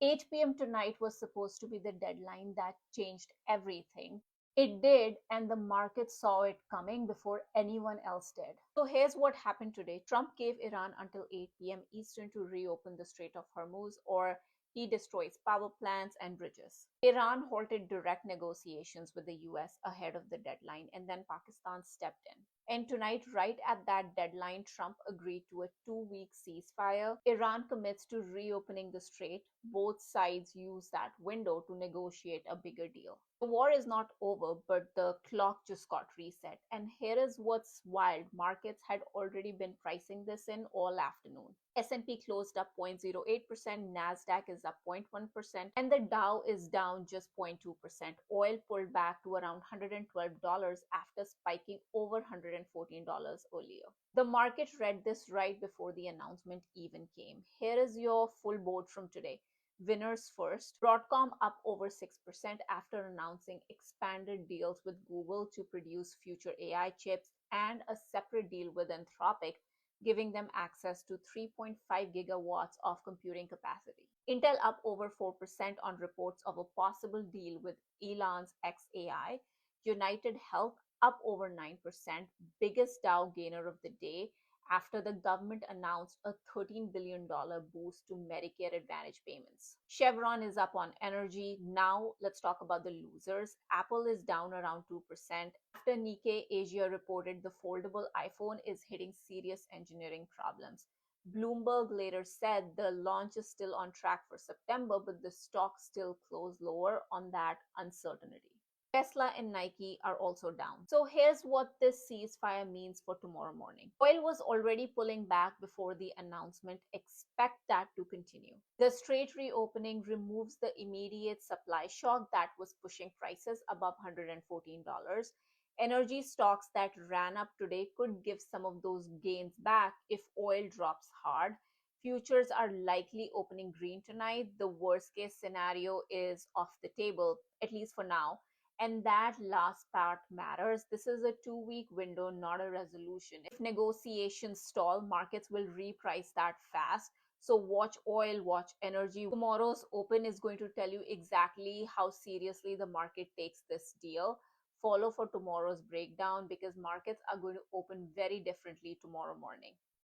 8 p.m. tonight was supposed to be the deadline that changed everything. It did, and the market saw it coming before anyone else did. So here's what happened today. Trump gave Iran until 8 p.m. Eastern to reopen the Strait of Hormuz, or he destroys power plants and bridges. Iran halted direct negotiations with the US ahead of the deadline, and then Pakistan stepped in. And tonight, right at that deadline, Trump agreed to a 2 week ceasefire. Iran commits to reopening the strait. Both sides use that window to negotiate a bigger deal. The war is not over, but the clock just got reset. And here is what's wild. Markets had already been pricing this in all afternoon. S&P closed up 0.08%, Nasdaq is up 0.1%, and the Dow is down just 0.2%. Oil pulled back to around $112 after spiking over $114 earlier. The market read this right before the announcement even came. Here is your full board from today. Winners first. Broadcom up over 6% after announcing expanded deals with Google to produce future AI chips and a separate deal with Anthropic, giving them access to 3.5 gigawatts of computing capacity. Intel up over 4% on reports of a possible deal with Elon's xAI. United Health up over 9%, biggest Dow gainer of the day after the government announced a $13 billion boost to Medicare Advantage payments. Chevron is up on energy. Now let's talk about the losers. Apple is down around 2% after Nikkei Asia reported the foldable iPhone is hitting serious engineering problems. Bloomberg later said the launch is still on track for September, but the stock still closed lower on that uncertainty. Tesla and Nike are also down. So here's what this ceasefire means for tomorrow morning. Oil was already pulling back before the announcement. Expect that to continue. The strait reopening removes the immediate supply shock that was pushing prices above $114. Energy stocks that ran up today could give some of those gains back if oil drops hard. Futures are likely opening green tonight. The worst case scenario is off the table, at least for now. And that last part matters. This is a 2 week window, not a resolution. If negotiations stall, markets will reprice that fast. So watch oil, watch energy. Tomorrow's open is going to tell you exactly how seriously the market takes this deal. Follow for tomorrow's breakdown because markets are going to open very differently tomorrow morning.